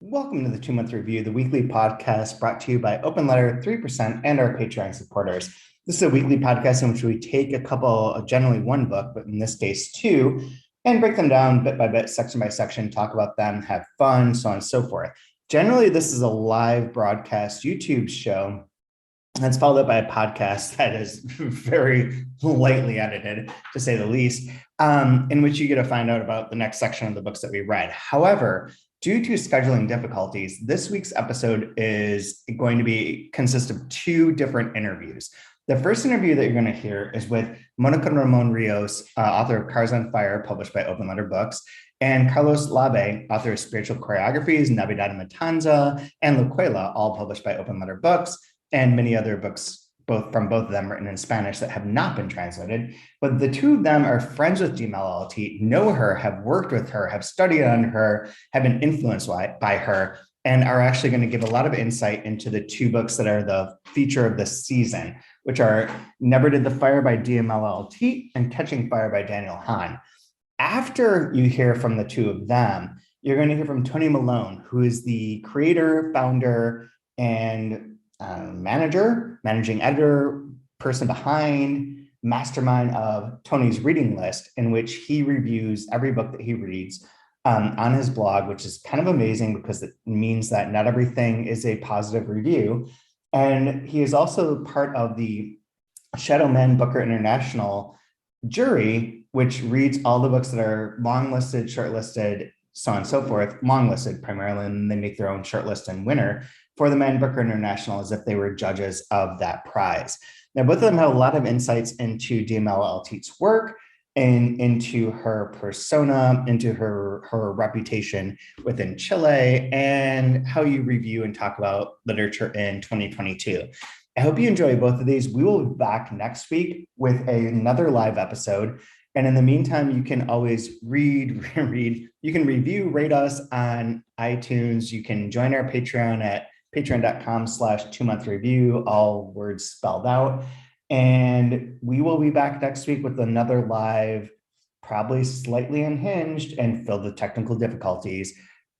Welcome to the 2-Month Review, the weekly podcast brought to you by Open Letter, 3%, and our Patreon supporters. This is a weekly podcast in which we take a couple, generally one book, but in this case two, and break them down bit by bit, section by section, talk about them, have fun, so on and so forth. Generally, this is a live broadcast YouTube show that's followed up by a podcast that is very lightly edited, to say the least, in which you get to find out about the next section of the books that we read. However, due to scheduling difficulties, this week's episode is going to consist of two different interviews. The first interview that you're going to hear is with Mónica Ramón Ríos, author of Cars on Fire, published by Open Letter Books, and Carlos Labbé, author of Spiritual Choreographies, Navidad and Matanza, and La Cuela, all published by Open Letter Books, and many other books from both of them written in Spanish that have not been translated. But the two of them are friends with Diamela Eltit, know her, have worked with her, have studied under her, have been influenced by her, and are actually going to give a lot of insight into the two books that are the feature of this season, which are Never Did the Fire by Diamela Eltit and Catching Fire by Daniel Hahn. After you hear from the two of them, you're going to hear from Tony Malone, who is the creator, founder, and managing editor, person behind, mastermind of Tony's reading list, in which he reviews every book that he reads on his blog, which is kind of amazing because it means that not everything is a positive review. And he is also part of the Shadow Men Booker International jury, which reads all the books that are long-listed, shortlisted, so on and so forth, long-listed primarily, and they make their own shortlist and winner for the Man Booker International as if they were judges of that prize. Now, both of them have a lot of insights into Diamela Eltit's work and into her persona, into her reputation within Chile, and how you review and talk about literature in 2022. I hope you enjoy both of these. We will be back next week with another live episode. And in the meantime, you can always read, you can review, rate us on iTunes. You can join our Patreon at patreon.com/2month-review, all words spelled out. And we will be back next week with another live, probably slightly unhinged and filled with technical difficulties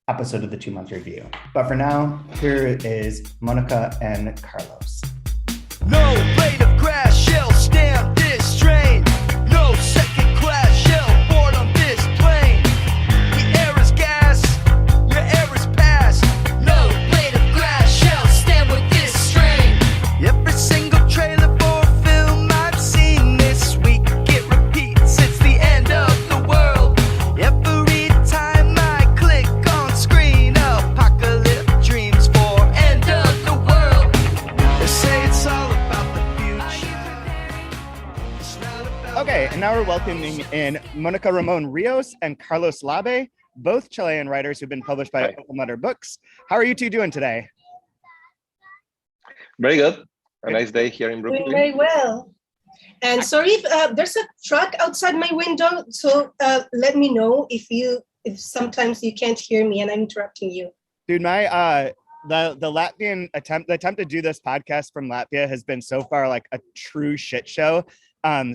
episode of the 2-Month Review. But for now, here is Mónica and Carlos. No blade of grass shall stand this train. No second class shall board on this plane. The air is gas, your air is past. No blade of grass shall stand with this strain. Every single trailer for a film I've seen this week, it repeats, it's the end of the world. Every time I click on screen, apocalypse dreams for end of the world. They say it's all about the future. It's not about. Okay, and now we're welcoming in Mónica Ramón Ríos and Carlos Labbé, both Chilean writers who've been published by Open Letter Books. How are you two doing today? Very good. A nice day here in Brooklyn. Doing very well. And sorry if there's a truck outside my window, so let me know if sometimes you can't hear me and I'm interrupting you. Dude, my the Latvian attempt to do this podcast from Latvia has been so far like a true shit show.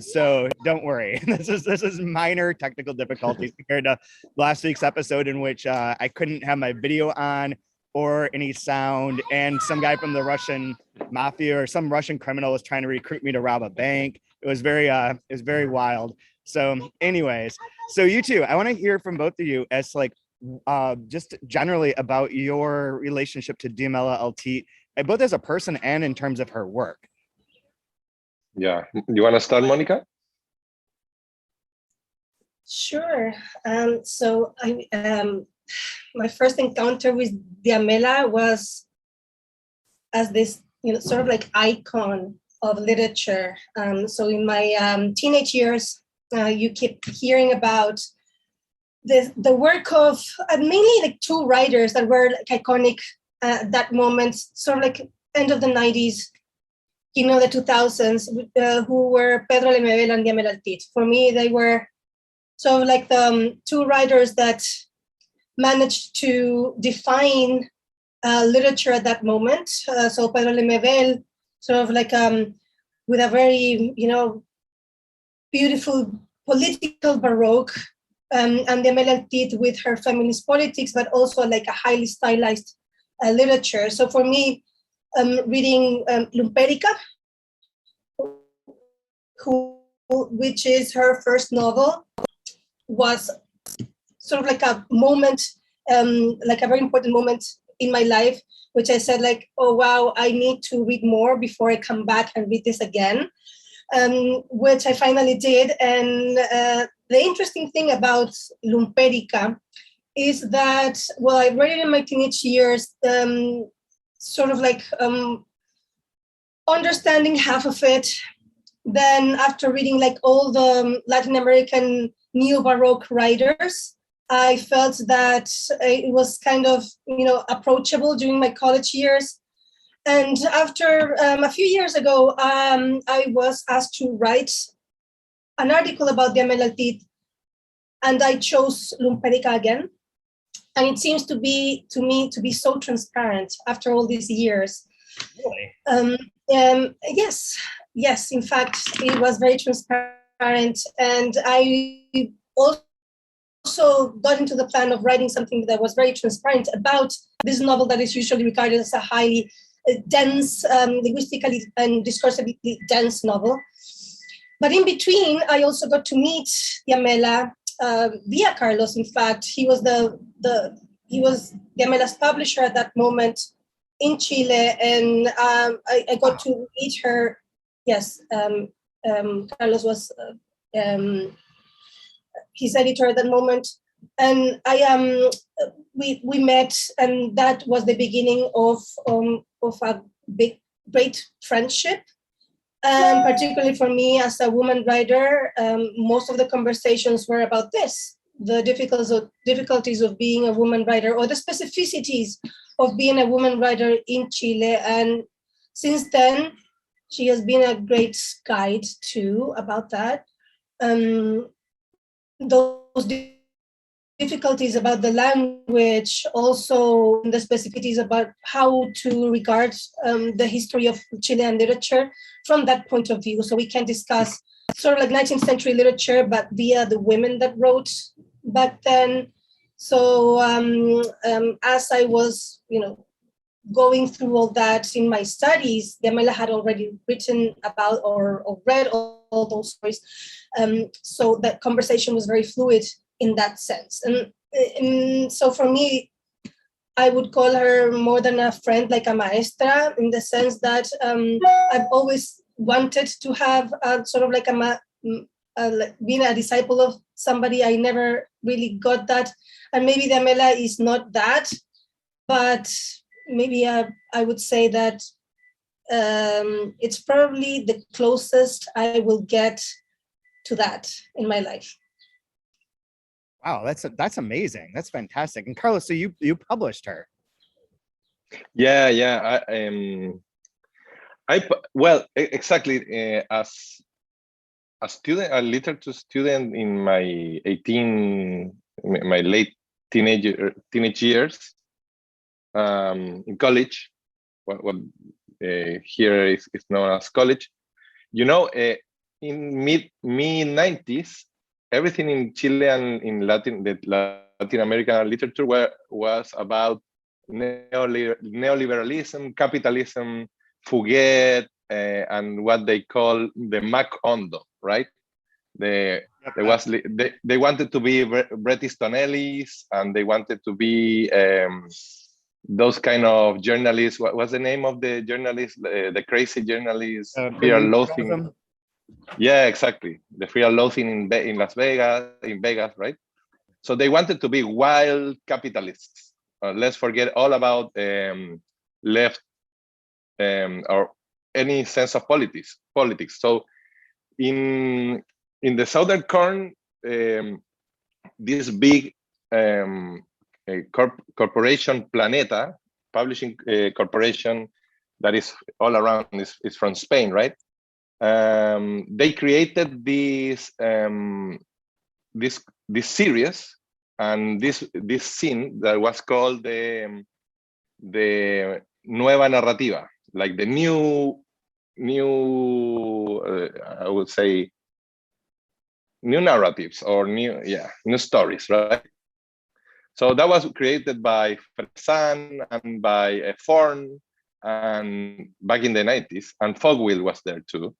So don't worry. This is minor technical difficulties compared to last week's episode in which I couldn't have my video on or any sound, and some guy from the Russian mafia or some Russian criminal was trying to recruit me to rob a bank. It was very wild. So anyways, so you two, I want to hear from both of you as like just generally about your relationship to Diamela Eltit, both as a person and in terms of her work. Yeah. You want to start, Mónica? Sure. So my first encounter with Diamela was as this, sort of like icon of literature. So in my teenage years, you keep hearing about the work of mainly like two writers that were like iconic at that moment, sort of like end of the 90s, the 2000s, who were Pedro Lemebel and Diamela Eltit. For me, they were sort of like the two writers that managed to define literature at that moment. So Pedro Lemebel, sort of like with a very, beautiful political Baroque and Diamela Eltit with her feminist politics, but also like a highly stylized literature. So for me, reading Lumpérica, which is her first novel, was sort of like a moment, like a very important moment in my life, which I said like, oh, wow, I need to read more before I come back and read this again, which I finally did. And the interesting thing about Lumpérica is that, well, I read it in my teenage years, sort of like understanding half of it. Then after reading like all the Latin American neo-Baroque writers, I felt that it was kind of, approachable during my college years. And after a few years ago, I was asked to write an article about Diamela Eltit, and I chose Lumpérica again. And it seems to me to be so transparent after all these years. Really? Yes. In fact, it was very transparent, and I also got into the plan of writing something that was very transparent about this novel that is usually regarded as a highly dense, linguistically and discursively dense novel. But in between, I also got to meet Diamela via Carlos. In fact, he was he was Diamela's publisher at that moment in Chile, and I got to meet her. Yes, Carlos was his editor at that moment, and we met, and that was the beginning of a great friendship. Particularly for me as a woman writer, most of the conversations were about this, the difficulties of being a woman writer, or the specificities of being a woman writer in Chile. And since then, she has been a great guide too about that. Those difficulties about the language, also the specificities about how to regard the history of Chilean literature from that point of view. So we can discuss sort of like 19th century literature, but via the women that wrote back then. So as I was, going through all that in my studies, Diamela had already written about or read all those stories. So that conversation was very fluid in that sense. And so for me, I would call her more than a friend, like a maestra, in the sense that I've always wanted to have sort of like being a disciple of somebody. I never really got that. And maybe Diamela is not that, but maybe I would say that it's probably the closest I will get to that in my life. Wow, that's amazing. That's fantastic. And Carlos, so you published her. Yeah. Exactly. As a student, a literature student in my late teenage years, in college, what here is known as college. In mid 90s, everything in Chile and in Latin American literature was about neoliberalism, capitalism, Fouquet, and what they call the Mac Hondo, right? They wanted to be Bret Easton Ellis, and they wanted to be those kind of journalists. What was the name of the journalist? The crazy journalist, Fear and Loathing. Yeah, exactly. The Fear and Loathing in Las Vegas, right? So they wanted to be wild capitalists. Let's forget all about left or any sense of politics. So in the Southern Cone, this big corporation, Planeta, publishing corporation that is all around, is from Spain, right? They created this series and this scene that was called the Nueva Narrativa, like the new I would say new narratives or new stories, right? So that was created by Fresan and by Forn, and back in the 90s, and Fogwill was there too.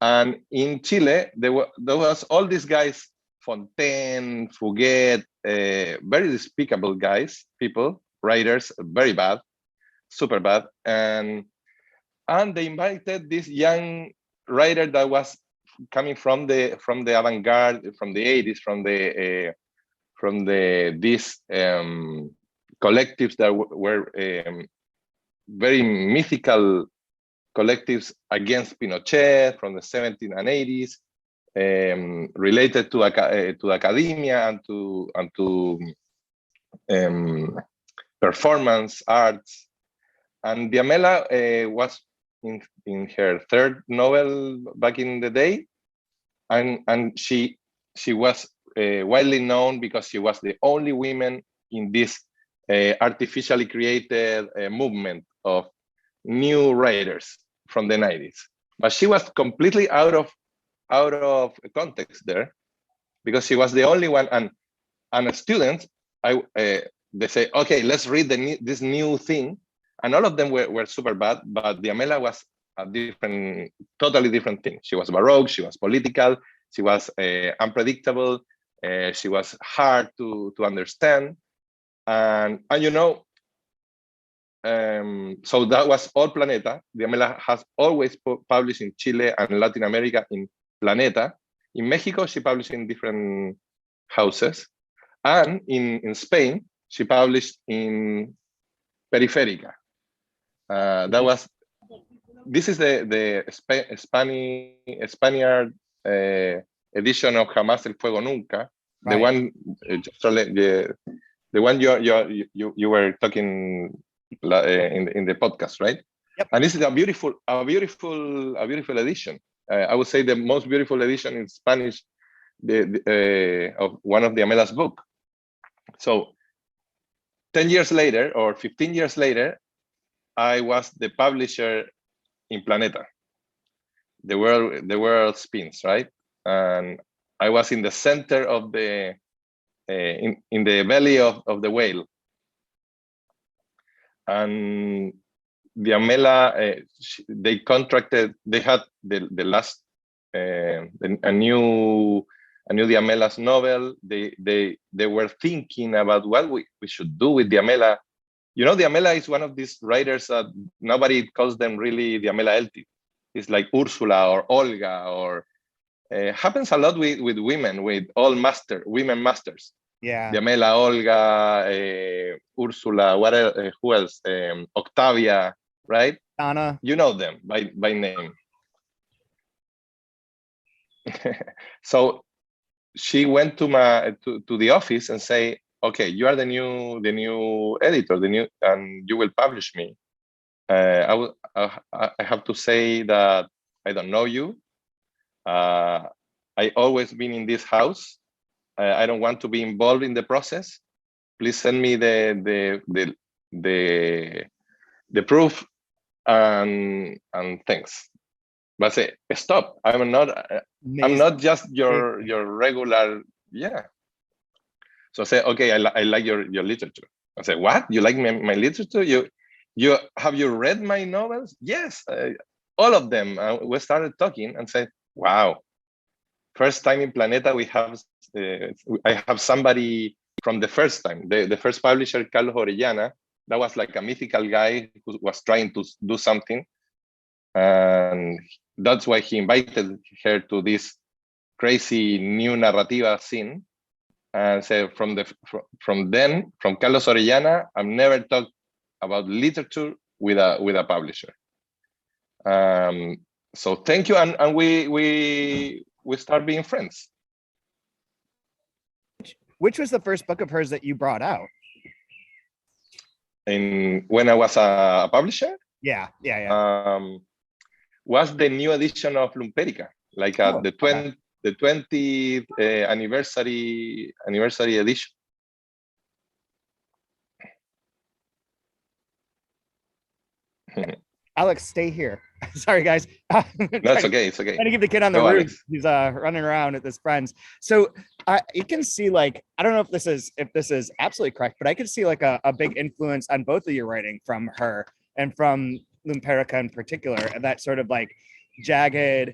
And in Chile, there was all these guys, Fontaine, Fuguet, very despicable guys, people, writers, very bad, super bad. And they invited this young writer that was coming from the avant-garde, from the 80s, from these collectives that were very mythical collectives against Pinochet from the 70s and 80s, related to academia and to performance arts. And Diamela was in her third novel back in the day, and she was widely known because she was the only woman in this artificially created movement of new writers from the 90s. But she was completely out of context there, because she was the only one. And students, they say, okay, let's read this new thing, and all of them were super bad. But Diamela was a totally different thing. She was Baroque. She was political. She was unpredictable. She was hard to understand, and you know. So that was all Planeta. Diamela has always published in Chile and Latin America in Planeta. In Mexico, she published in different houses. And in Spain, she published in Periférica. This is the Spaniard edition of Jamás el Fuego Nunca. Right. The one you were talking in the podcast, right? Yep. And this is a beautiful edition. I would say the most beautiful edition in Spanish of one of Diamela's book. So 10 years later or 15 years later, I was the publisher in Planeta. The world spins, right? And I was in the center of the in the belly of the whale. And Diamela, they had the last a new Diamela's novel. They were thinking about what we should do with Diamela. You know, Diamela is one of these writers that nobody calls them really Diamela Eltit. It's like Ursula or Olga, or happens a lot with women, with all women masters. Yeah. Diamela, Olga, Ursula, what else, who else? Octavia, right? Anna. You know them by name. So she went to the office and say, okay, you are the new editor, and you will publish me. I have to say that I don't know you. I always been in this house. I don't want to be involved in the process. Please send me the proof and thanks. But say, stop. I'm not just your regular. Yeah. So I say, okay, I like your literature. I say, what? You like my literature? You have you read my novels? Yes, all of them. We started talking and said, wow. First time in Planeta, I have somebody from the first time. The first publisher, Carlos Orellana, that was like a mythical guy who was trying to do something. And that's why he invited her to this crazy new narrativa scene. And so from Carlos Orellana, I've never talked about literature with a publisher. So thank you, and we start being friends. Which was the first book of hers that you brought out? When I was a publisher? Yeah. Was the new edition of Lumpérica, like the 20th anniversary edition. Alex, stay here. Sorry, guys. No, it's okay. It's okay. Trying to keep the kid on the Go, roof. Alex. He's running around with his friends. So you can see, like, I don't know if this is absolutely correct, but I can see like a big influence on both of your writing from her and from Lumperica in particular, and that sort of like jagged,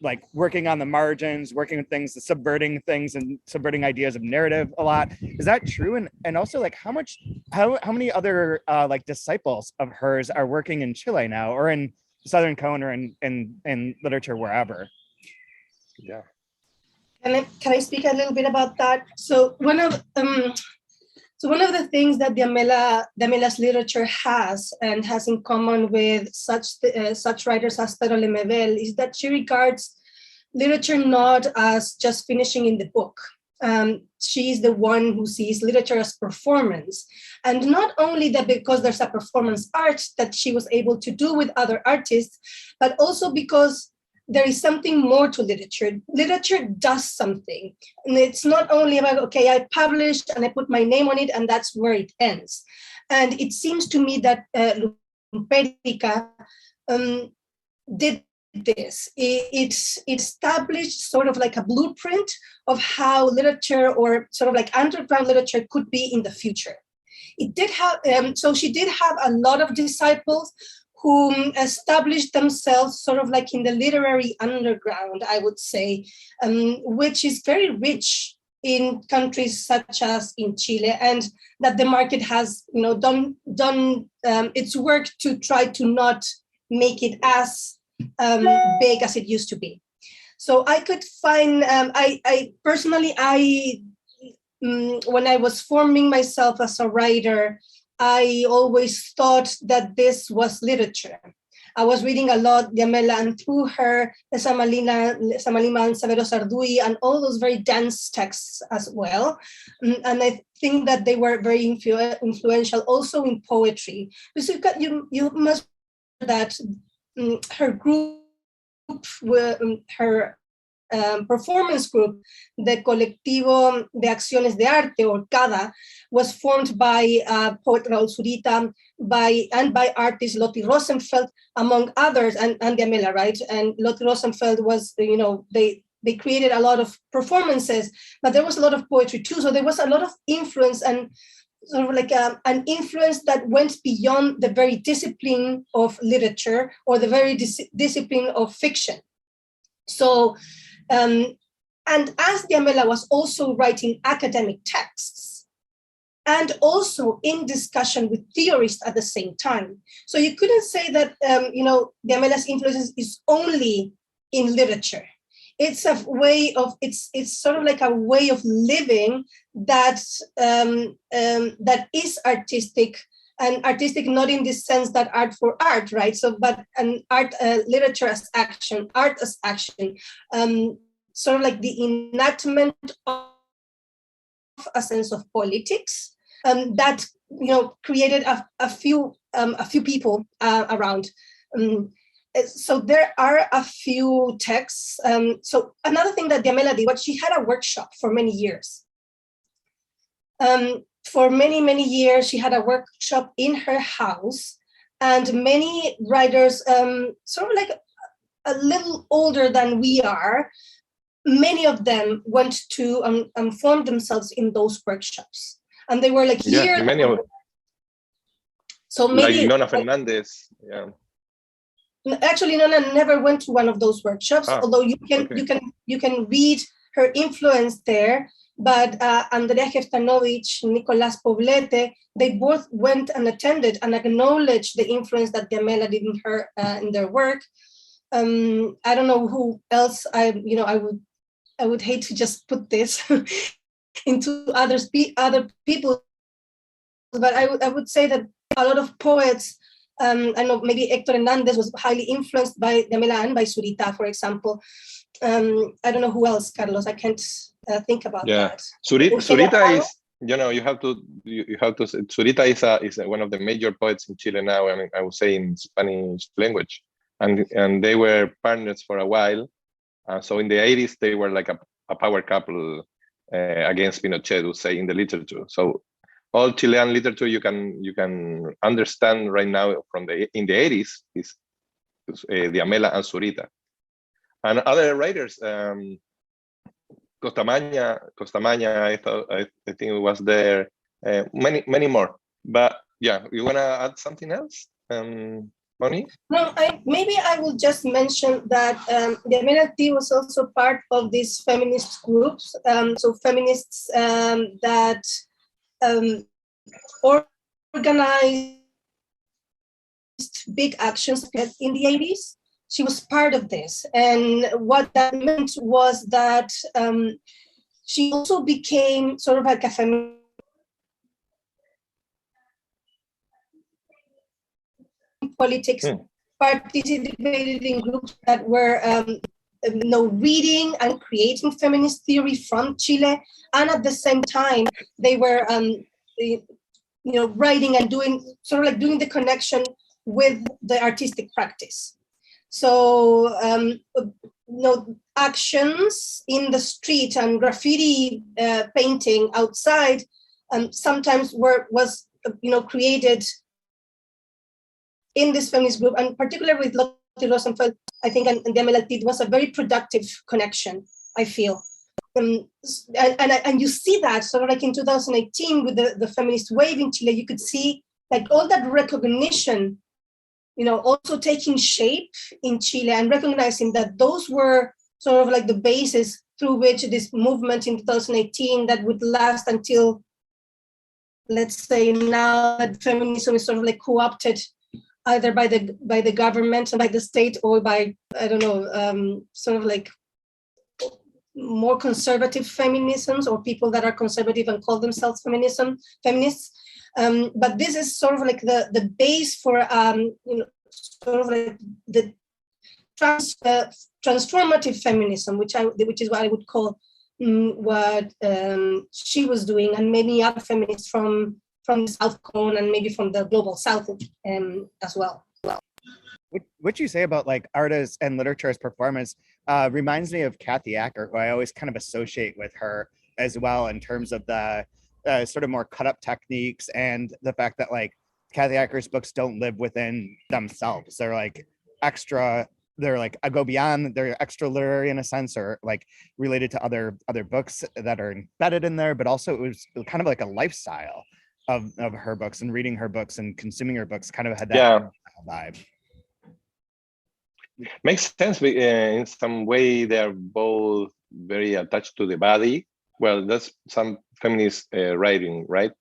like working on the margins, working with things, subverting things and subverting ideas of narrative a lot. Is that true? And also, like, how many other like disciples of hers are working in Chile now, or in Southern Cone, or in literature wherever? Yeah. Can I speak a little bit about that? So one of the things that Diamela's literature has in common with such writers as Pedro Lemebel is that she regards literature not as just finishing in the book. She's the one who sees literature as performance. And not only that because there's a performance art that she was able to do with other artists, but also because there is something more to literature. Literature does something. And it's not only about, okay, I published and I put my name on it and that's where it ends. And it seems to me that Lumperica did this. It established sort of like a blueprint of how literature, or sort of like underground literature, could be in the future. It did have, so she did have a lot of disciples who established themselves sort of like in the literary underground, I would say, which is very rich in countries such as in Chile, and that the market has, done its work to try to not make it as big as it used to be. So I could find, I personally, when I was forming myself as a writer, I always thought that this was literature. I was reading a lot Diamela, and through her, Samalima and Severo Sarduy, and all those very dense texts as well. And I think that they were very influential also in poetry. Because you must know that her group, her performance group, the Colectivo de Acciones de Arte, or CADA, was formed by poet Raúl Zurita, by artist Lotti Rosenfeld, among others, and Diamela, right? And Lotti Rosenfeld was, they created a lot of performances, but there was a lot of poetry too. So there was a lot of influence, and sort of like an influence that went beyond the very discipline of literature or the very discipline of fiction. So, and as Diamela was also writing academic texts and also in discussion with theorists at the same time. So you couldn't say that, Diamela's influence is only in literature. It's a way of, it's sort of like a way of living that that is artistic, and artistic not in the sense that art for art, right? So, but an art, literature as action, art as action, sort of like the enactment of a sense of politics that created a few people around. So there are a few texts. So another thing that Diamela did, she had a workshop for many years. For many years, she had a workshop in her house, and many writers, sort of like a little older than we are, many of them went to form themselves in those workshops. And they were like here. Many of them. So maybe like Nona Fernandez, yeah. Actually, Nona never went to one of those workshops, although you can read her influence there. But Andrea Heftanovich, Nicolás Poblete, they both went and attended and acknowledged the influence that Diamela did in their work. I don't know who else. I would hate to just put this into other people, but I would say that a lot of poets. I know maybe Héctor Hernández was highly influenced by Diamela and by Zurita, for example. I don't know who else, Carlos. I can't think about that. Zurita is, you have to. Zurita is one of the major poets in Chile now, and I would say in Spanish language, and they were partners for a while. So in the 80s, they were like a power couple against Pinochet, would say, in the literature. So all Chilean literature you can understand right now from in the 80s is Diamela and Zurita, and other writers. Costamaña, I think it was there. Many more. But yeah, you wanna add something else, Moni? No, maybe I will just mention that Diamela Eltit was also part of these feminist groups. So feminists that organized big actions in the 80s. She was part of this. And what that meant was that she also became sort of like a feminist politics, participated in groups that were reading and creating feminist theory from Chile. And at the same time, they were writing and doing doing the connection with the artistic practice. So actions in the street and graffiti painting outside sometimes was created in this feminist group, and particularly with Lotte Rosenfeld, I think, and Diamela Eltit was a very productive connection, I feel. And you see that sort of like in 2018 with the feminist wave in Chile, you could see like all that recognition, also taking shape in Chile and recognizing that those were sort of like the basis through which this movement in 2018 that would last until, let's say now, that feminism is sort of like co-opted either by the government and by the state, or by, I don't know, sort of like more conservative feminisms, or people that are conservative and call themselves feminists. But this is sort of like the base for sort of like the transformative feminism, which is what I would call what she was doing, and many other feminists from the South Cone and maybe from the global South as well. What you say about like artists and literature as performance reminds me of Kathy Acker, who I always kind of associate with her as well, in terms of the sort of more cut up techniques, and the fact that like Kathy Acker's books don't live within themselves. They're like extra. They're like I go beyond. They're extra literary in a sense, or like related to other books that are embedded in there. But also it was kind of like a lifestyle of her books, and reading her books and consuming her books kind of had that vibe. Makes sense. In some way, they are both very attached to the body. Well, that's some feminist writing, right?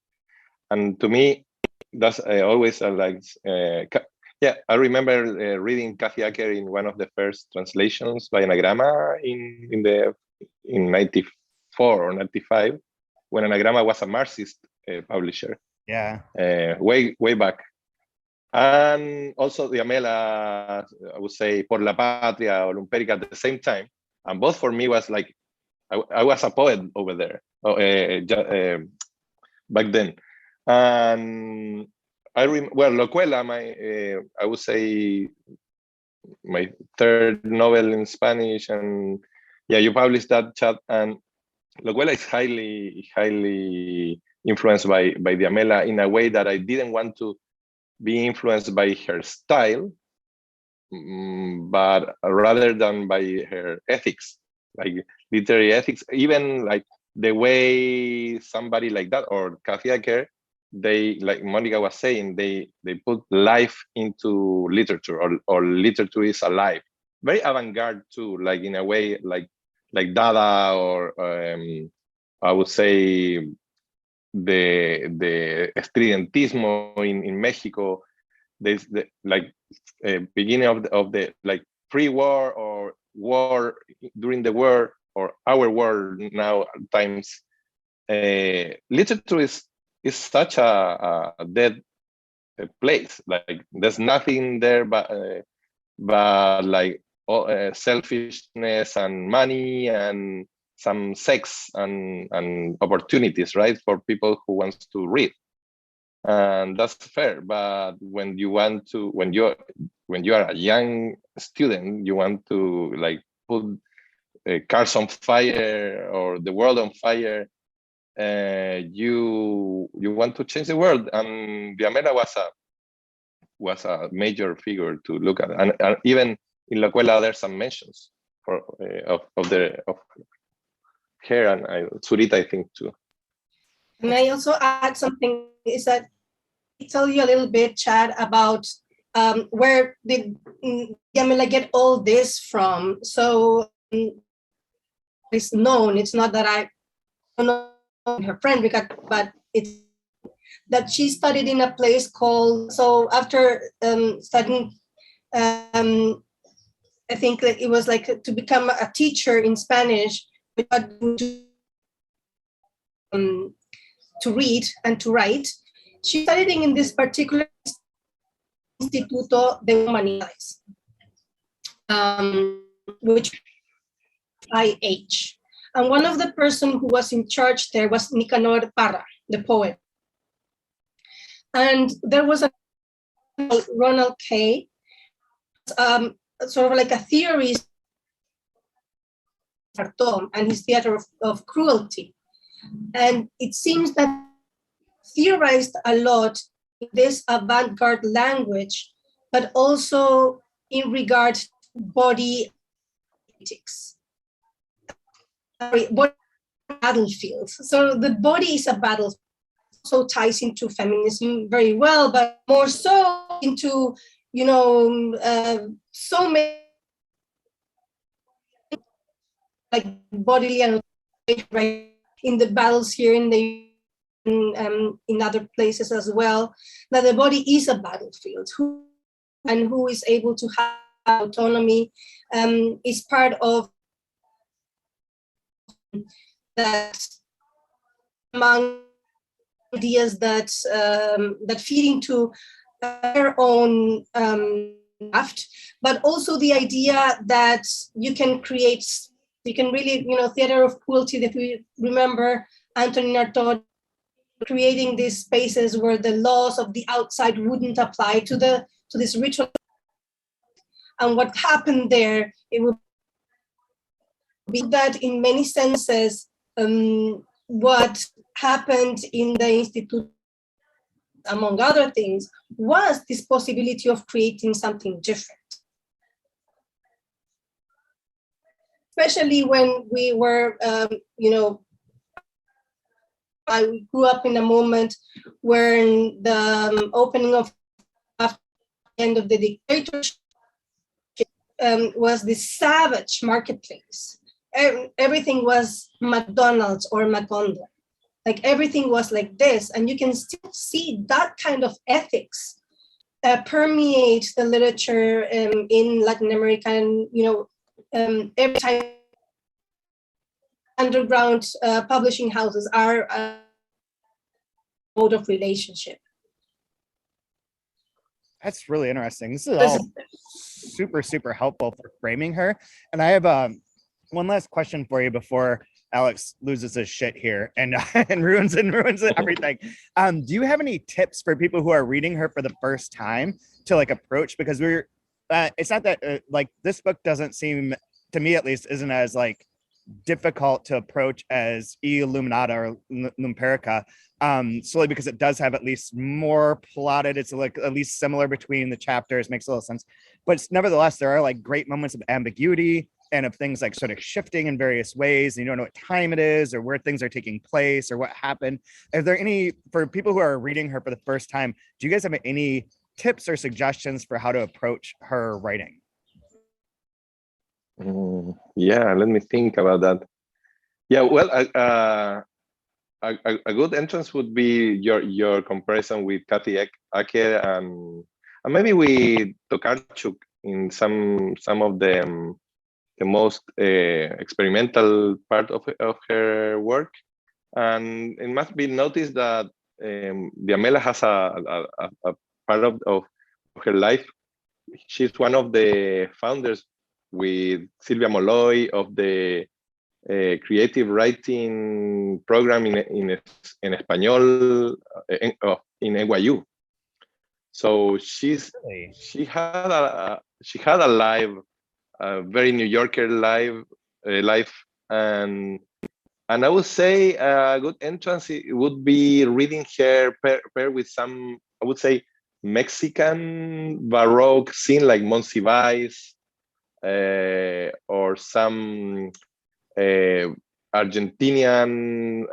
And to me, that's always like, I remember reading Kathy Acker in one of the first translations by Anagrama in 94 or 95, when Anagrama was a Marxist publisher. Yeah. Way back. And also Diamela, I would say, Por la Patria or Lumpérica at the same time. And both for me was like, I was a poet over there back then. And Locuela, I would say my third novel in Spanish. And yeah, you published that, chat. And Locuela is highly influenced by Diamela in a way that I didn't want to be influenced by her style, but rather than by her ethics, like literary ethics, even like the way somebody like that, or Kathy Acker, they, like Mónica was saying, they put life into literature, or literature is alive. Very avant-garde too, like in a way, like Dada, or I would say the estridentismo in Mexico. There's the beginning of the like pre-war or war during the war, or our war now times. Literature is such a dead place. Like there's nothing there but like selfishness and money and some sex and opportunities, right, for people who wants to read, and that's fair. But when you are a young student, you want to like put cars on fire or the world on fire. you want to change the world, and Diamela was a major figure to look at, and even in La Cuela there's some mentions for of her and Zurita, I think too. And I also add something is that I tell you a little bit, Chad, about where did Diamela get all this from? So it's known. It's not that I don't know her friend, but it's that she studied in a place called. So after studying, I think that it was like to become a teacher in Spanish, to read and to write. She's studying in this particular Instituto de Humanidades, which IH. And one of the person who was in charge there was Nicanor Parra, the poet. And there was a Ronald Kay, sort of like a theorist, and his theater of cruelty. And it seems that theorized a lot in this avant-garde language, but also in regard to body politics, body battlefields. So the body is a battle, so ties into feminism very well, but more so into, so many like bodily and right in the battles here in other places as well, that the body is a battlefield. Who is able to have autonomy is part of that, among ideas that that feed into their own craft, but also the idea that you can really, theater of cruelty, that we remember Antonin Artaud creating these spaces where the laws of the outside wouldn't apply to this ritual. And what happened there, it would be that in many senses, what happened in the Institute, among other things, was this possibility of creating something different. Especially when we were, I grew up in a moment where the opening of after the end of the dictatorship was this savage marketplace. Everything was McDonald's or Macondo. Like everything was like this, and you can still see that kind of ethics permeate the literature in Latin American, every time underground publishing houses are a mode of relationship. That's really interesting. This is all super, super helpful for framing her. And I have one last question for you before Alex loses his shit here and ruins everything. Do you have any tips for people who are reading her for the first time to like approach? Because it's not that like this book doesn't seem, to me at least, isn't as like difficult to approach as Illuminata or Lumperica, solely because it does have at least more plotted. It's like at least similar between the chapters, makes a little sense. But nevertheless, there are like great moments of ambiguity and of things like sort of shifting in various ways. And you don't know what time it is or where things are taking place or what happened. Are there any, for people who are reading her for the first time, do you guys have any tips or suggestions for how to approach her writing? Yeah, let me think about that. Yeah, well, a good entrance would be your comparison with Kathy Acker and maybe with Tokarczuk in some of the most experimental part of her work. And it must be noticed that Diamela has a part of her life. She's one of the founders with Silvia Molloy of the creative writing program in Español in NYU. So she had a live, very New Yorker life, and And I would say a good entrance it would be reading her paired with some, I would say, Mexican Baroque scene like Monsiváis, or some Argentinian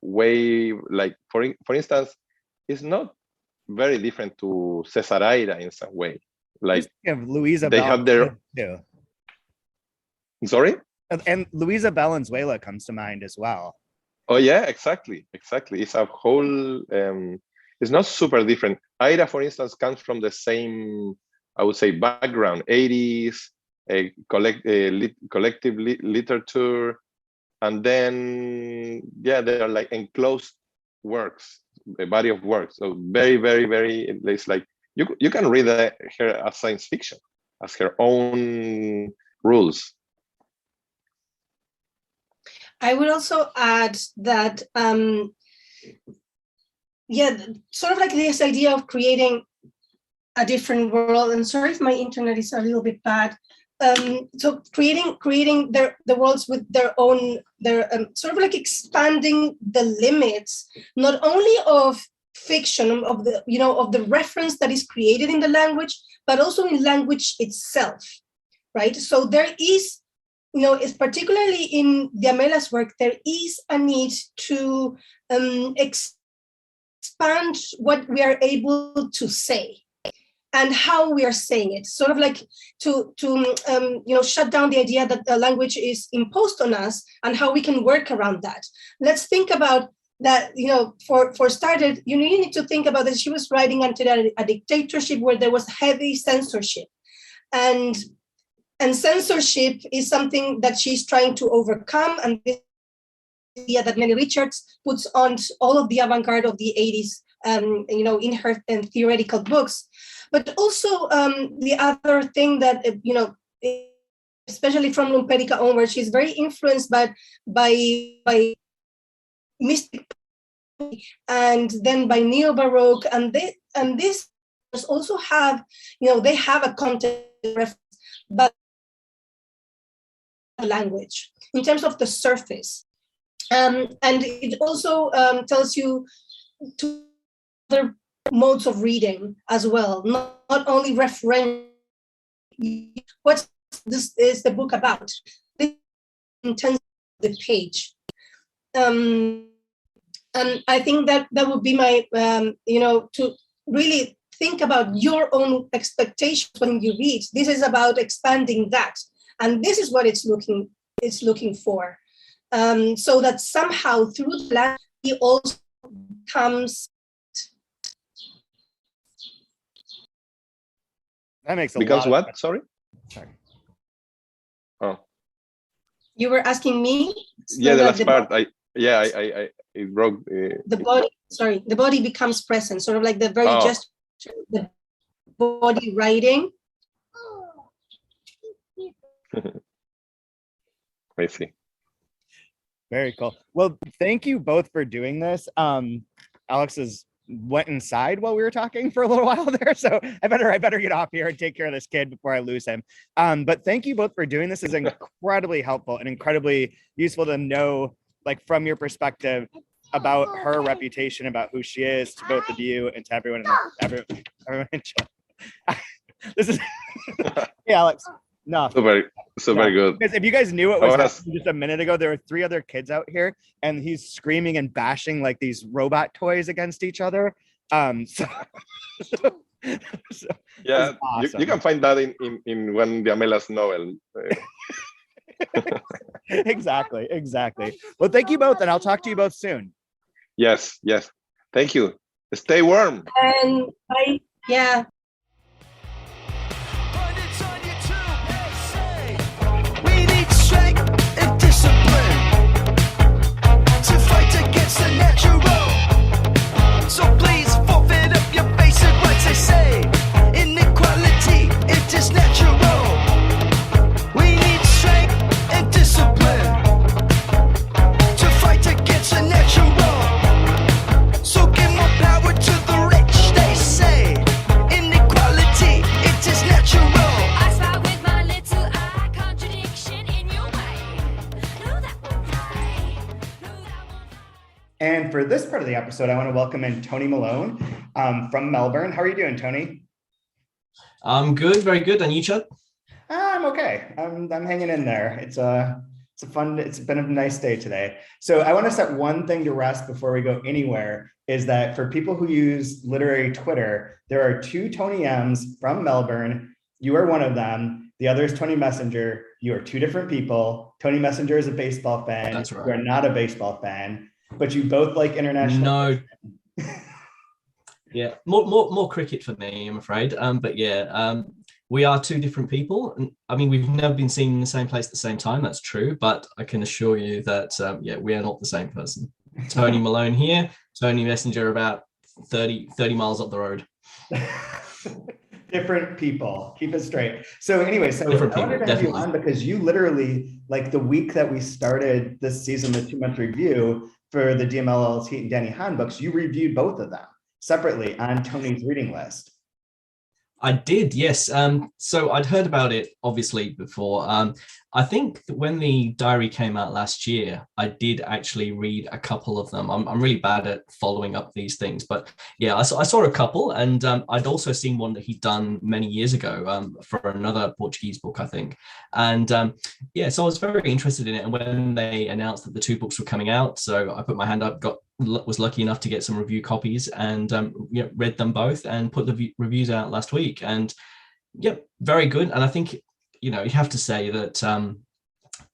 way, like for instance, it's not very different to Cesaraira in some way. Like Luisa they have their too. Sorry? And Luisa Valenzuela comes to mind as well. Oh yeah, exactly. It's a whole it's not super different. Aira, for instance, comes from the same, I would say, background, 80s, collective literature, and then they are like enclosed works, a body of works. So very, very, very. It's like you can read her as science fiction, as her own rules. I would also add that, sort of like this idea of creating a different world. And sorry if my internet is a little bit bad. So creating the worlds with their own, sort of like expanding the limits, not only of fiction, of the reference that is created in the language, but also in language itself, right? So there is, it's particularly in Diamela's work, there is a need to expand what we are able to say and how we are saying it, sort of like to shut down the idea that the language is imposed on us and how we can work around that. Let's think about that, for started, you need to think about that she was writing under a dictatorship where there was heavy censorship. And censorship is something that she's trying to overcome, and this idea that Nelly Richards puts on all of the avant-garde of the 80s, in her theoretical books. But also the other thing that, especially from Lumpérica onward, she's very influenced by mystic and then by neo-Baroque, and this also have, they have a content reference, but language in terms of the surface, and it also tells you to other modes of reading as well, not only reference. What this is the book about? In terms of the page, and I think that would be my to really think about your own expectations when you read. This is about expanding that. And this is what it's looking for, so that somehow through the language he also comes. That makes a because lot. What? Sorry. Oh. You were asking me. So yeah, the last part. I broke. The body. Sorry, the body becomes present, sort of like the very gesture, the body writing. I see. Very cool. Well, thank you both for doing this. Alex went inside while we were talking for a little while there, so I better get off here and take care of this kid before I lose him. But thank you both for doing this. It's incredibly helpful and incredibly useful to know, like, from your perspective about her reputation, about who she is, to both of you and to everyone in Chile. This is hey, Alex. No, so very good. Because if you guys knew what was happening just a minute ago, there were 3 other kids out here, and he's screaming and bashing like these robot toys against each other. So yeah, awesome. you can find that in one Diamela's novel. Exactly. Well, thank you both, and I'll talk to you both soon. Yes. Thank you. Stay warm. And yeah. The natural, so please forfeit up your basic rights. They say inequality, it is natural. We need strength and discipline to fight against the natural. So give more power to the rich. They say inequality. for this part of the episode, I want to welcome in Tony Malone from Melbourne. How are you doing, Tony? I'm good, very good. And you, Chad? I'm okay. I'm hanging in there. It's been a nice day today. So I want to set one thing to rest before we go anywhere, is that for people who use literary Twitter, there are two Tony M's from Melbourne. You are one of them. The other is Tony Messenger. You are two different people. Tony Messenger is a baseball fan. That's right. You are not a baseball fan, but you both like international. No. Yeah, more cricket for me, I'm afraid. But yeah, we are two different people. And I mean, we've never been seen in the same place at the same time. That's true. But I can assure you that, yeah, we are not the same person. Tony Malone here, Tony Messenger about 30 miles up the road. Different people. Keep it straight. So anyway, I wanted to have you on because you literally, like the week that we started this season, the 2-month review for the Diamela Eltit and Danny Hahn books, you reviewed both of them separately on Tony's reading list. I did, yes. So I'd heard about it obviously before. I think that when the diary came out last year, I did actually read a couple of them. I'm really bad at following up these things, but yeah, I saw a couple, and I'd also seen one that he'd done many years ago for another Portuguese book, I think. And yeah, so I was very interested in it. And when they announced that the two books were coming out, so I put my hand up, was lucky enough to get some review copies, and read them both and put the reviews out last week. And yeah, very good. And I think, you have to say that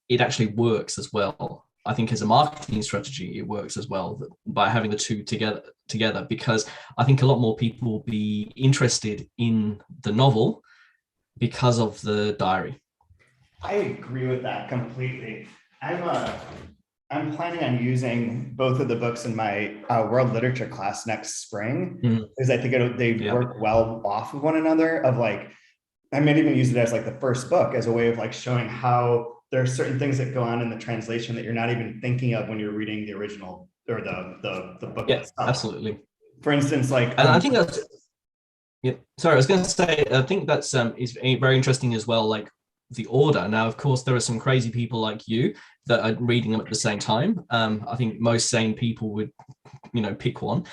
it actually works as well. I think as a marketing strategy, it works as well by having the two together, because I think a lot more people will be interested in the novel because of the diary. I agree with that completely. I'm planning on using both of the books in my world literature class next spring, because I think they work well off of one another. Of like, I might even use it as like the first book as a way of like showing how there are certain things that go on in the translation that you're not even thinking of when you're reading the original or the book. Yeah, itself. Absolutely. For instance, like, and I think that's, yeah. Sorry, I was going to say, I think that's is very interesting as well. Like the order. Now, of course, there are some crazy people like you that are reading them at the same time. I think most sane people would, pick one.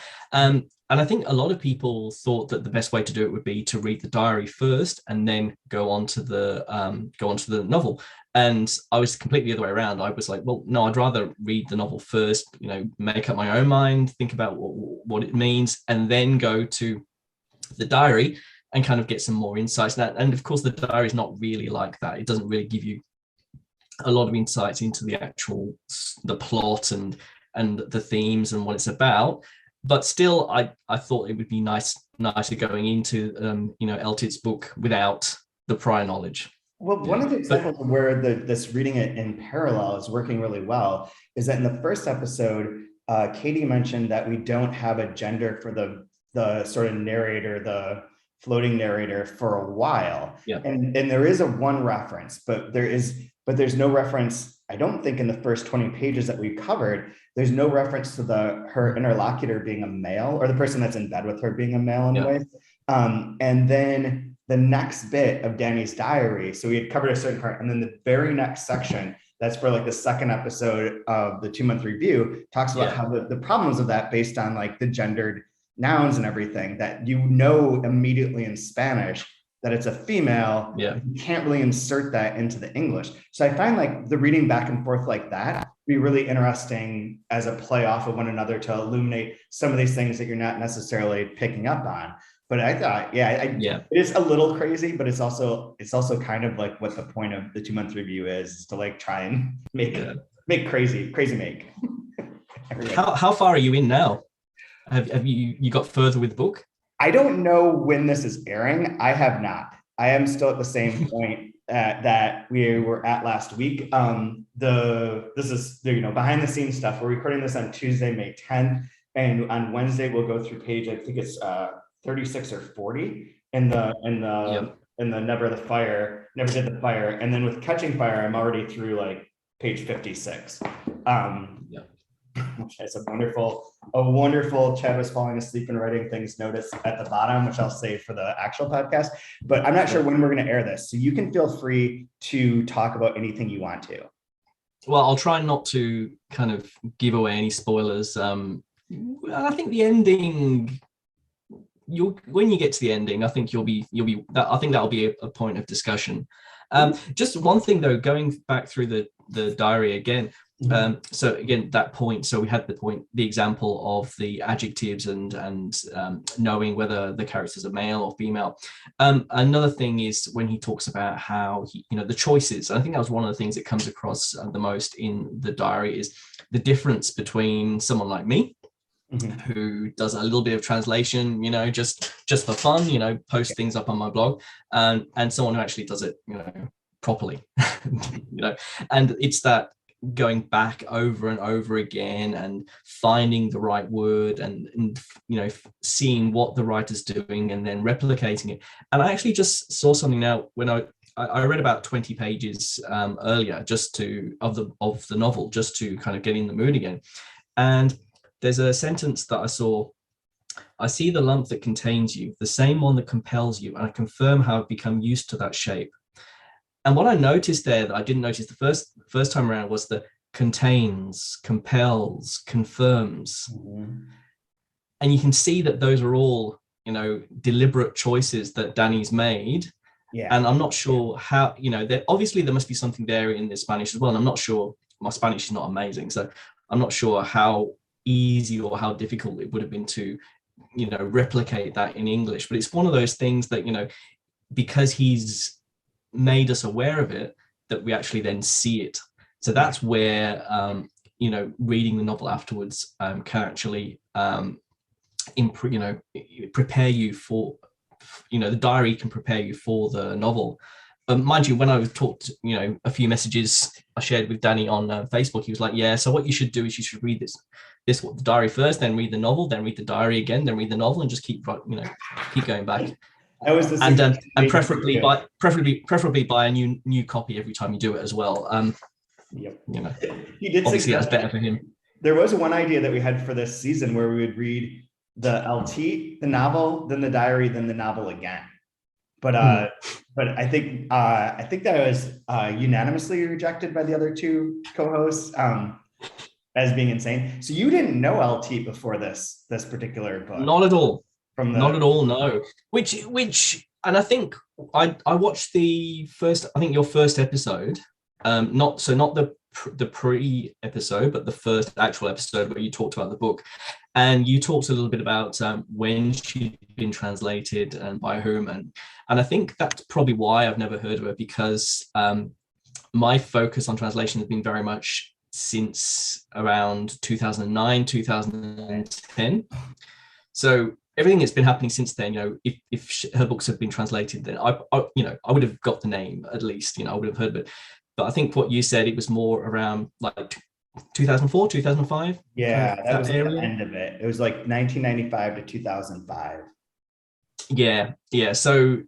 And I think a lot of people thought that the best way to do it would be to read the diary first and then go on to the novel. And I was completely the other way around. I was like, well, no, I'd rather read the novel first, make up my own mind, think about what it means, and then go to the diary and kind of get some more insights. And of course, the diary is not really like that. It doesn't really give you a lot of insights into the plot and the themes and what it's about. But still, I thought it would be nicer going into Eltit's book without the prior knowledge. Well, one of the examples of where this reading it in parallel is working really well is that in the first episode, Katie mentioned that we don't have a gender for the sort of narrator, the floating narrator, for a while. Yeah. And there is one reference, but there's no reference, I don't think, in the first 20 pages that we covered. There's no reference to her interlocutor being a male, or the person that's in bed with her being a male anyway. And then the next bit of Danny's diary, so we had covered a certain part, and then the very next section, that's for like the second episode of the 2-month review, talks about how the problems of that, based on like the gendered nouns and everything, that immediately in Spanish that it's a female. You can't really insert that into the English. So I find like the reading back and forth like that be really interesting as a play off of one another to illuminate some of these things that you're not necessarily picking up on. But I thought, it is a little crazy, but it's also kind of like what the point of the 2-month review is to like try and make crazy make. How far are you in now? Have you got further with the book? I don't know when this is airing. I have not. I am still at the same point that we were at last week. This is behind the scenes stuff. We're recording this on Tuesday, May 10th, and on Wednesday we'll go through page, I think it's 36 or 40 in the Never Did the Fire, and then with Catching Fire, I'm already through like page 56. Which has a wonderful Chad was falling asleep and writing things notice at the bottom, which I'll save for the actual podcast. But I'm not sure when we're going to air this, so you can feel free to talk about anything you want to. Well, I'll try not to kind of give away any spoilers I think the ending, when you get to the ending, I think I think that'll be a point of discussion. Just one thing though, going back through the diary again. So again, that point. So we had the example of the adjectives and knowing whether the characters are male or female. Another thing is when he talks about how the choices. I think that was one of the things that comes across the most in the diary is the difference between someone like me, who does a little bit of translation, just for fun, post things up on my blog, and someone who actually does it, properly, and it's that going back over and over again and finding the right word and seeing what the writer's doing and then replicating it. And I actually just saw something now when I read about 20 pages earlier of the novel, just to kind of get in the mood again. And there's a sentence that I saw: I see the lump that contains you, the same one that compels you, and I confirm how I've become used to that shape. And what I noticed there that I didn't notice the first time around was the contains, compels, confirms. And you can see that those are all, deliberate choices that Danny's made. Yeah. And I'm not sure how, obviously there must be something there in the Spanish as well. And I'm not sure, my Spanish is not amazing, so I'm not sure how easy or how difficult it would have been to, replicate that in English. But it's one of those things that, because he's made us aware of it, that we actually then see it. So that's where reading the novel afterwards can actually prepare you for, the diary can prepare you for the novel. Mind you, when I talked, a few messages I shared with Danny on Facebook, he was like, yeah, so what you should do is you should read the diary first, then read the novel, then read the diary again, then read the novel, and just keep going back. That was the and preferably buy a new copy every time you do it as well. Yep. He did obviously that's better for him. There was one idea that we had for this season where we would read the LT, the novel, then the diary, then the novel again. But I think that was unanimously rejected by the other two co-hosts as being insane. So you didn't know LT before this particular book? Not at all. Not at all, no. Which, and I think I watched your first episode, not the pre-episode, but the first actual episode where you talked about the book, and you talked a little bit about when she'd been translated and by whom, and I think that's probably why I've never heard of her, because my focus on translation has been very much since around 2009, 2010. So everything that's been happening since then, if her books have been translated, then I would have got the name at least, I would have heard of it. But I think what you said, it was more around like 2004, 2005. Yeah, that was the end of it. It was like 1995 to 2005. Yeah. So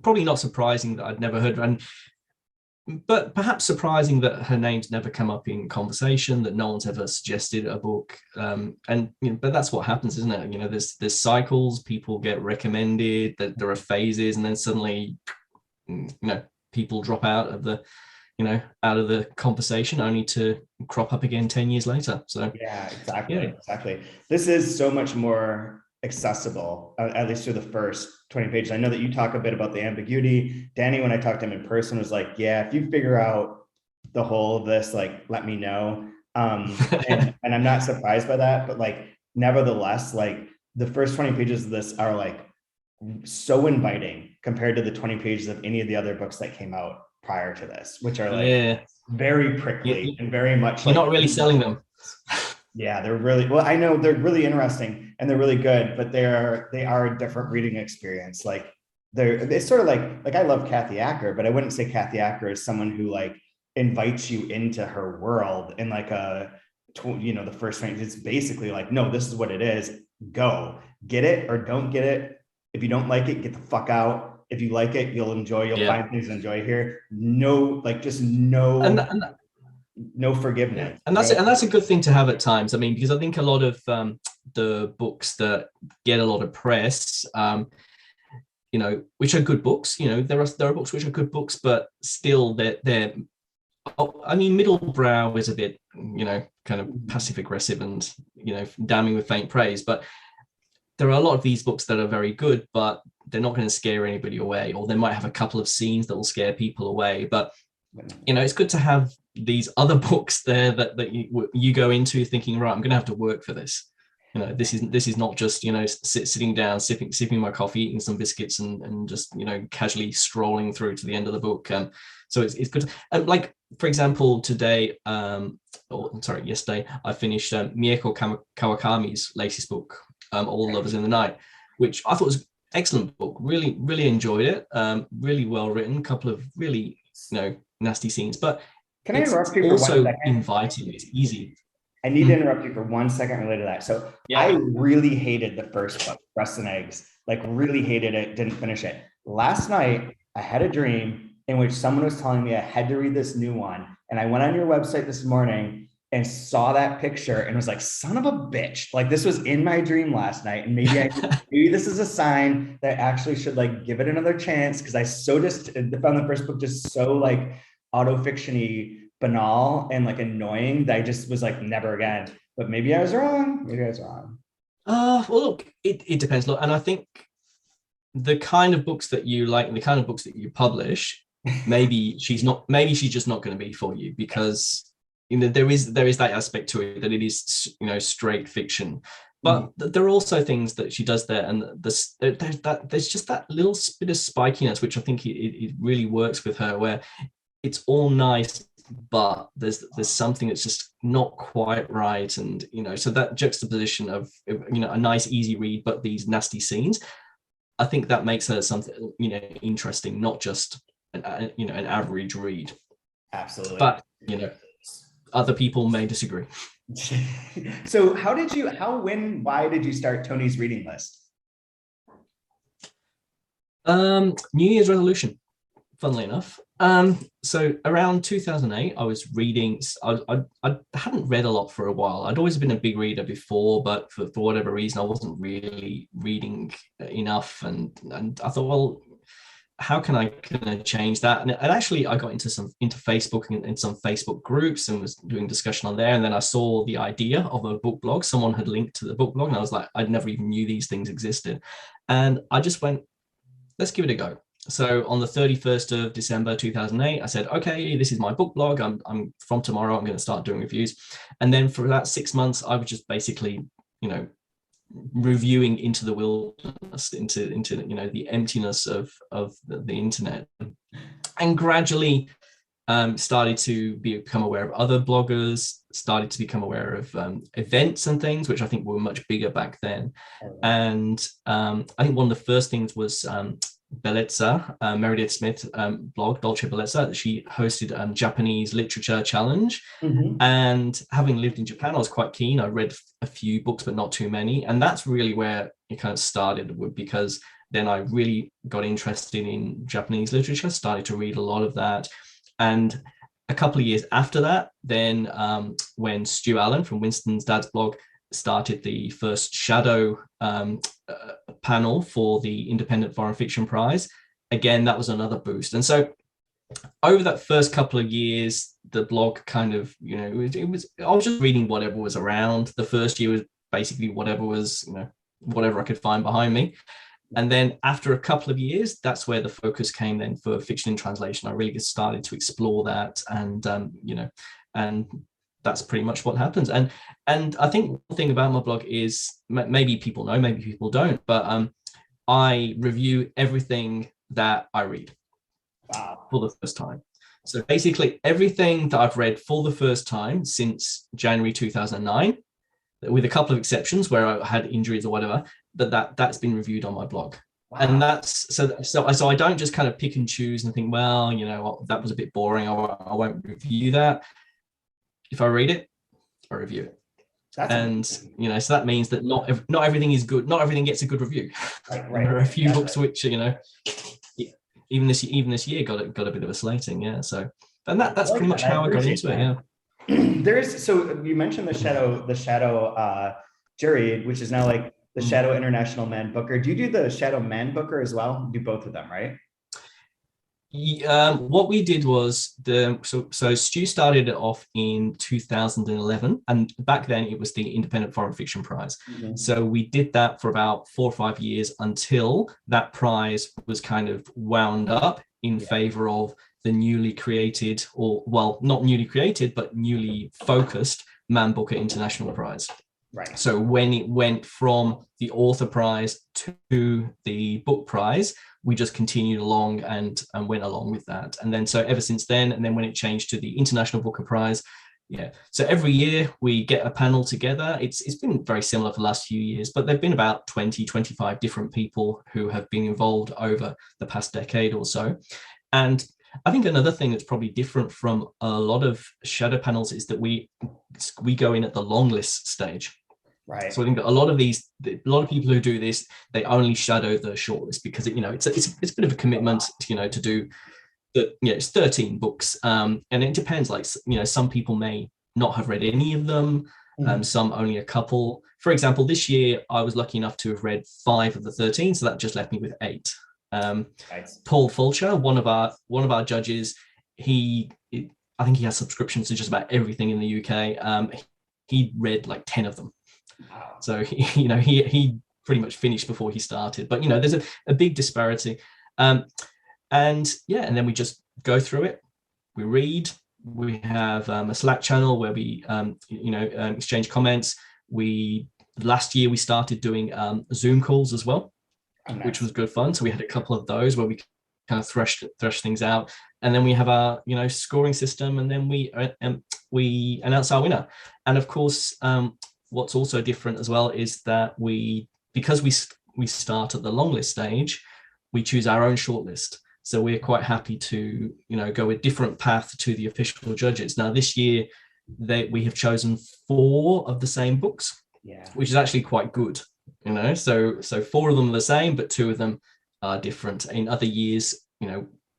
probably not surprising that I'd never heard of her. But perhaps surprising that her name's never come up in conversation, that no one's ever suggested a book. But that's what happens, isn't it? There's cycles, people get recommended, that there are phases, and then suddenly, people drop out of the conversation, only to crop up again 10 years later. So yeah, exactly. This is so much more accessible, at least through the first 20 pages. I know that you talk a bit about the ambiguity. Danny, when I talked to him in person, was like, yeah, if you figure out the whole of this, like, let me know. And I'm not surprised by that, but like, nevertheless, like the first 20 pages of this are like so inviting compared to the 20 pages of any of the other books that came out prior to this, which are like very prickly and very much you're not really selling them. Yeah, they're really, well, I know they're really interesting and they're really good, but they are a different reading experience. Like it's sort of like I love Kathy Acker, but I wouldn't say Kathy Acker is someone who like invites you into her world in like the first thing. It's basically like, no, this is what it is. Go get it or don't get it. If you don't like it, get the fuck out. If you like it, you'll find things to enjoy here. No, like just no. No forgiveness, and that's a good thing to have at times. I mean, because I think a lot of the books that get a lot of press, which are good books. There are books which are good books, but still they're. I mean, middle brow is a bit, kind of passive aggressive and, damning with faint praise. But there are a lot of these books that are very good, but they're not going to scare anybody away, or they might have a couple of scenes that will scare people away. But it's good to have these other books there that you go into thinking, right, I'm going to have to work for this. This is not just sitting down, sipping my coffee, eating some biscuits, and just casually strolling through to the end of the book. So it's good. Like, for example, yesterday, I finished Mieko Kawakami's latest book, All Lovers in the Night, which I thought was an excellent book. Really, really enjoyed it. Really well written. Couple of really nasty scenes, but can I interrupt you for also 1 second? Inviting. It's easy. I need to interrupt you for 1 second related to that. So I really hated the first book, Breasts and Eggs, like really hated it, didn't finish it. Last night, I had a dream in which someone was telling me I had to read this new one. And I went on your website this morning and saw that picture and was like, son of a bitch. Like, this was in my dream last night. And maybe this is a sign that I actually should like give it another chance. Cause I found the first book just so like auto-fiction-y, banal and like annoying that I just was like, never again. But maybe I was wrong. Well, look, it depends. Look, and I think the kind of books that you like and the kind of books that you publish, maybe she's just not going to be for you, because there is that aspect to it that it is straight fiction. But there are also things that she does there, and there's just that little bit of spikiness, which I think it really works with her, where it's all nice, but there's something that's just not quite right. And so that juxtaposition of a nice easy read but these nasty scenes, I think that makes her something interesting, not just an average read. Absolutely. But other people may disagree. So why did you start Tony's reading list? New Year's resolution, funnily enough. So around 2008, I was reading. I hadn't read a lot for a while. I'd always been a big reader before, but for whatever reason, I wasn't really reading enough. And I thought, well, how can I change that? And actually, I got into Facebook and some Facebook groups and was doing discussion on there. And then I saw the idea of a book blog. Someone had linked to the book blog, and I was like, I never even knew these things existed. And I just went, let's give it a go. So on the 31st of December 2008, I said, okay, this is my book blog. I'm from tomorrow, I'm going to start doing reviews. And then for about 6 months, I was just basically, reviewing into the wilderness, into the emptiness of the internet, and gradually started to become aware of other bloggers, started to become aware of events and things, which I think were much bigger back then. And I think one of the first things was Bellezza, Meredith Smith blog, Dolce Bellezza. She hosted Japanese Literature Challenge. And having lived in Japan, I was quite keen. I read a few books, but not too many. And that's really where it kind of started, because then I really got interested in Japanese literature, started to read a lot of that. And a couple of years after that, then when Stu Allen from Winston's Dad's blog started the first shadow panel for the Independent Foreign Fiction Prize, again, that was another boost. And so over that first couple of years, the blog kind of, I was just reading whatever was around. The first year was basically whatever I could find behind me. And then after a couple of years, that's where the focus came then for fiction in translation. I really just started to explore that, and and that's pretty much what happens. And I think one thing about my blog is, maybe people know, maybe people don't, but I review everything that I read for the first time. So basically everything that I've read for the first time since January 2009, with a couple of exceptions where I had injuries or whatever, that's been reviewed on my blog. And that's so I don't just kind of pick and choose and think, well, that was a bit boring, I won't review that. If I read it, I review it. So that means that not everything is good. Not everything gets a good review. Right. There are a few books which, even this year got a bit of a slating. Yeah. So, and that's pretty much how I got into it. Yeah. So you mentioned the shadow jury, which is now like the Shadow International Man Booker. Do you do the Shadow Man Booker as well? You do both of them, right? What we did was so Stu started it off in 2011, and back then it was the Independent Foreign Fiction Prize. Mm-hmm. So we did that for about 4 or 5 years until that prize was kind of wound up in favor of the newly created, or well, not newly created, but newly focused Man Booker International Prize. Right. So when it went from the author prize to the book prize, we just continued along and went along with that. And then so ever since then, and then when it changed to the International Booker Prize, so every year we get a panel together. It's been very similar for the last few years, but there've been about 20, 25 different people who have been involved over the past decade or so. And I think another thing that's probably different from a lot of shadow panels is that we go in at the long list stage. Right. So I think that a lot of people who do this, they only shadow the shortlist because it's a bit of a commitment, to do that. It's 13 books, and it depends. Like, some people may not have read any of them, some only a couple. For example, this year I was lucky enough to have read 5 of the 13, so that just left me with 8. Nice. Paul Fulcher, one of our judges, I think he has subscriptions to just about everything in the UK. He read like 10 of them. Wow. So he pretty much finished before he started. But there's a big disparity, and then we just go through it. We read. We have a Slack channel where we exchange comments. Last year we started doing Zoom calls as well, which was good fun. So we had a couple of those where we kind of thresh things out, and then we have our scoring system, and then we announce our winner. And of course, what's also different as well is that because we start at the long list stage, we choose our own shortlist. So we're quite happy to go a different path to the official judges. Now this year we have chosen 4 of the same books, which is actually quite good. So 4 of them are the same, but 2 of them are different. In other years,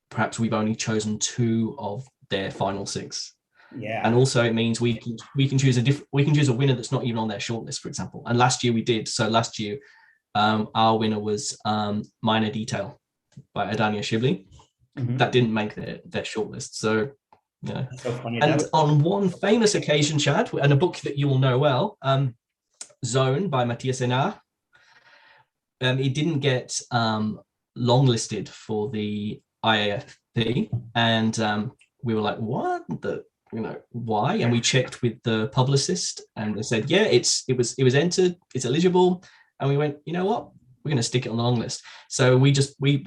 perhaps we've only chosen 2 of their final 6. Yeah. And also it means we can choose a winner that's not even on their shortlist, for example. And last year we did. So last year our winner was Minor Detail by Adania Shibli. Mm-hmm. That didn't make their shortlist. So so funny. And on one famous occasion, Chad, and a book that you will know well, Zone by Matthias Enar, it didn't get longlisted for the IAFP, and we were like, what the why? And we checked with the publicist, and they said, it was entered, it's eligible. And we went, you know what, we're going to stick it on the long list. So we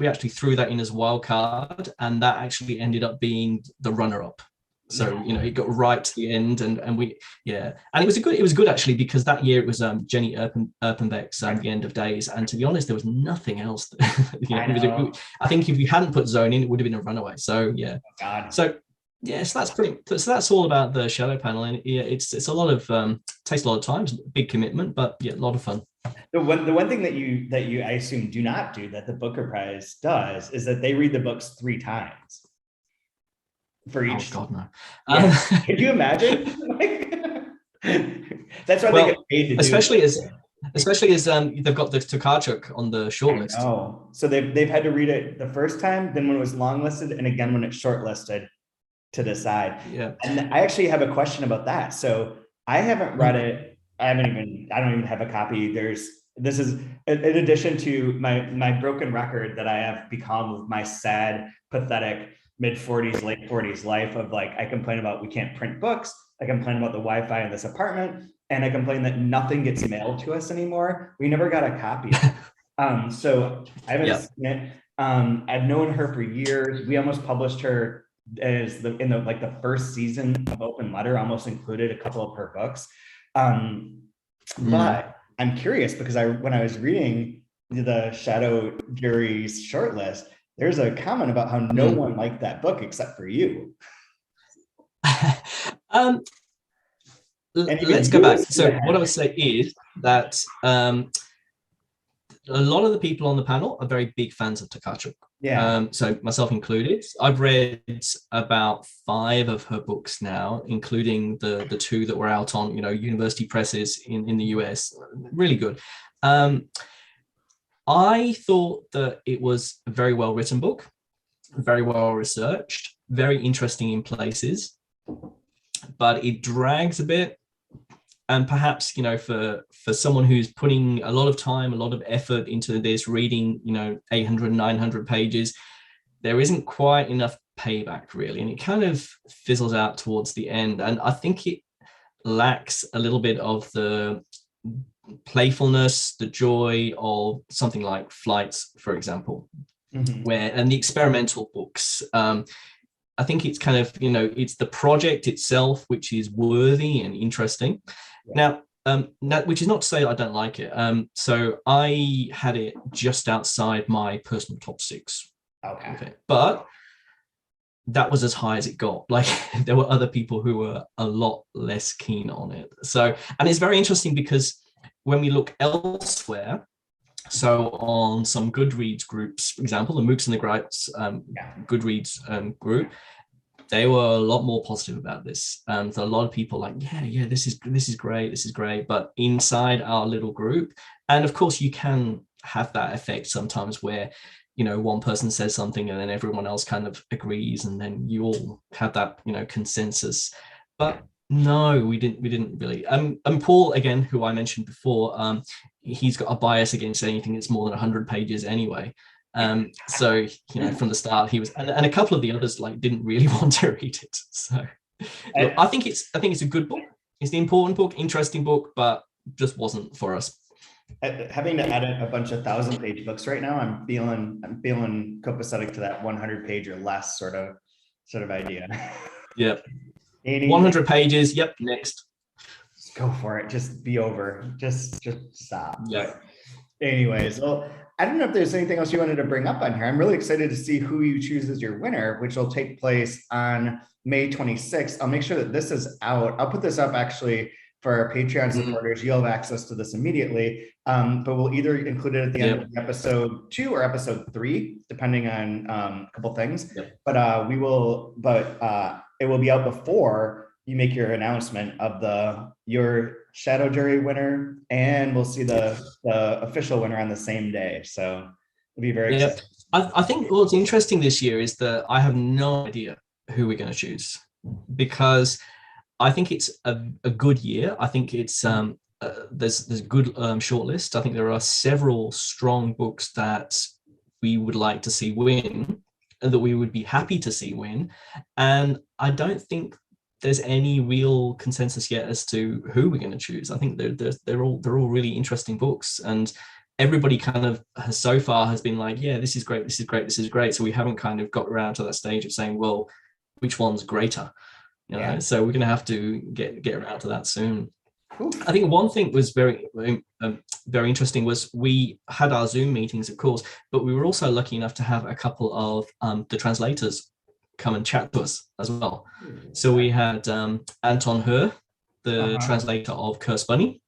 actually threw that in as a wild card, and that actually ended up being the runner-up. So it got right to the end, and we and it was good actually, because that year it was Jenny Erpenbeck's The End of Days, and to be honest, there was nothing else. I think if you hadn't put Zone in, it would have been a runaway. So that's all about the shadow panel, and it's a lot of takes a lot of time, big commitment, but a lot of fun. The one thing that you I assume do not do that the Booker Prize does is that they read the books 3 times for each. Oh God, no! Could you imagine? That's why they get paid to do. Especially as they've got the Tokarczuk on the shortlist. Oh, so they've had to read it the first time, then when it was longlisted, and again when it's shortlisted to decide. Yeah. And I actually have a question about that. So I haven't read it. I don't even have a copy. This is in addition to my broken record that I have become with my sad, pathetic mid-40s, late 40s life of like, I complain about we can't print books. I complain about the Wi-Fi in this apartment, and I complain that nothing gets mailed to us anymore. We never got a copy of it. So I haven't seen it. I've known her for years. We almost published her as the first season of Open Letter, almost included a couple of her books. But I'm curious because when I was reading the Shadow Jury's shortlist, there's a comment about how no one liked that book except for you. Let's go back. So what I would say is that a lot of the people on the panel are very big fans of Tokarczuk. Yeah. So myself included. I've read about 5 of her books now, including the 2 that were out on university presses in the US. Really good. I thought that it was a very well written book. very well researched, very interesting in places, but it drags a bit. And perhaps, you know, for someone who's putting a lot of time, a lot of effort into this, reading, you know, 800, 900 pages, there isn't quite enough payback really. And it kind of fizzles out towards the end. And I think it lacks a little bit of the playfulness, the joy of something like Flights, for example, and the experimental books. I think it's kind of, you know, it's the project itself which is worthy and interesting. Now, which is not to say I don't like it. So I had it just outside my personal top 6. Okay. But that was as high as it got. Like, there were other people who were a lot less keen on it. So, and it's very interesting because when we look elsewhere, so on some Goodreads groups, for example, the Mooks and the Gripes Goodreads group, they were a lot more positive about this. So a lot of people like, yeah, this is great. But inside our little group, and of course you can have that effect sometimes where, you know, one person says something and then everyone else kind of agrees, and then you all have that, you know, consensus. But no, we didn't really. And Paul, again, who I mentioned before, he's got a bias against anything that's more than 100 pages anyway. So, you know, from the start he was, and a couple of the others like didn't really want to read it. So look, I think it's a good book. It's the important book, interesting book, but just wasn't for us. Having to edit a bunch of 1,000-page books right now, I'm feeling copacetic to that 100-page or less sort of idea. Yep. 100 pages. Yep. Next. Just go for it. Just be over. Just stop. Yeah. But anyways, well, I don't know if there's anything else you wanted to bring up on here. I'm really excited to see who you choose as your winner, which will take place on May 26th. I'll make sure that this is out. I'll put this up actually for our Patreon supporters. You'll have access to this immediately, but we'll either include it at the end of episode 2 or episode 3, depending on a couple things. But it will be out before you make your announcement of your shadow jury winner, and we'll see the official winner on the same day. So it'll be very exciting. I think what's interesting this year is that I have no idea who we're going to choose, because I think it's a good year. I think it's there's a good shortlist. I think there are several strong books that we would like to see win, and that we would be happy to see win. And I don't think there's any real consensus yet as to who we're going to choose. I think they're all really interesting books, and everybody kind of so far has been like, yeah, this is great, this is great, this is great. So we haven't kind of got around to that stage of saying, well, which one's greater? You know? So we're going to have to get around to that soon. Cool. I think one thing was very interesting was we had our Zoom meetings, of course, but we were also lucky enough to have a couple of the translators come and chat to us as well. So we had Anton Herr, the translator of Curse Bunny,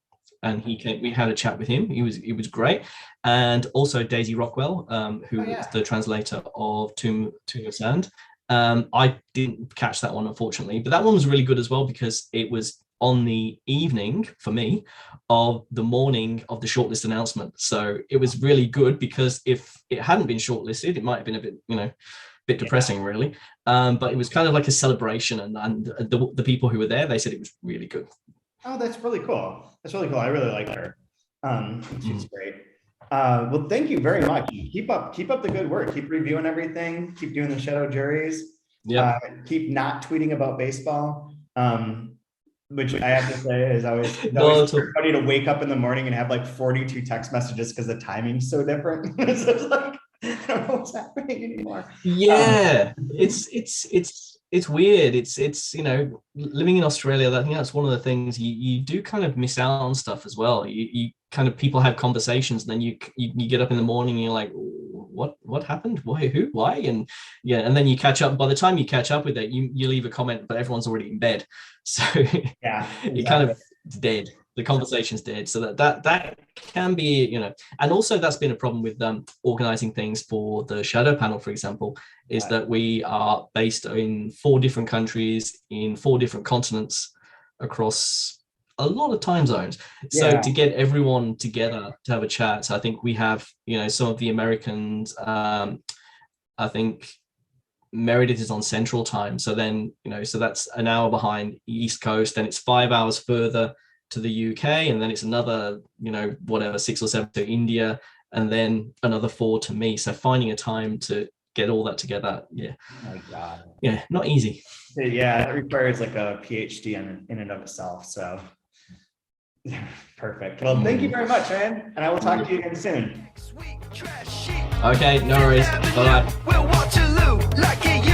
and he came. We had a chat with him. He was great, and also Daisy Rockwell, who is the translator of Tomb of Sand. I didn't catch that one, unfortunately, but that one was really good as well, because it was on the evening for me of the morning of the shortlist announcement. So it was really good, because if it hadn't been shortlisted, it might have been a bit, bit depressing, really. But it was kind of like a celebration, and the people who were there, they said it was really good. Oh, that's really cool. That's really cool. I really like her. She's great. Well, thank you very much. Keep up the good work. Keep reviewing everything. Keep doing the shadow juries. Yeah. Keep not tweeting about baseball. Which I have to say is always funny to wake up in the morning and have like 42 text messages because the timing's so different. It's just like, I don't know what's happening anymore. Yeah, it's weird. It's living in Australia, I think that's one of the things you do kind of miss out on stuff as well. You kind of, people have conversations, and then you get up in the morning and you're like, what happened? Why? Who? Why? And and then you catch up. By the time you catch up with it, you leave a comment, but everyone's already in bed. So it kind of dead. The conversation's dead. So that can be, and also that's been a problem with organizing things for the shadow panel, for example, is that we are based in 4 different countries in 4 different continents across a lot of time zones. So to get everyone together to have a chat, so I think we have, some of the Americans, I think Meredith is on Central Time, so then so that's an hour behind East Coast, and it's 5 hours further to the UK, and then it's another 6 or 7 to India, and then another 4 to me. So finding a time to get all that together, Oh my God. yeah, not easy. Yeah, it requires like a PhD in and of itself. So perfect. Well, thank you very much, man, and I will talk to you again soon. Okay, no worries. Bye. We'll Waterloo like it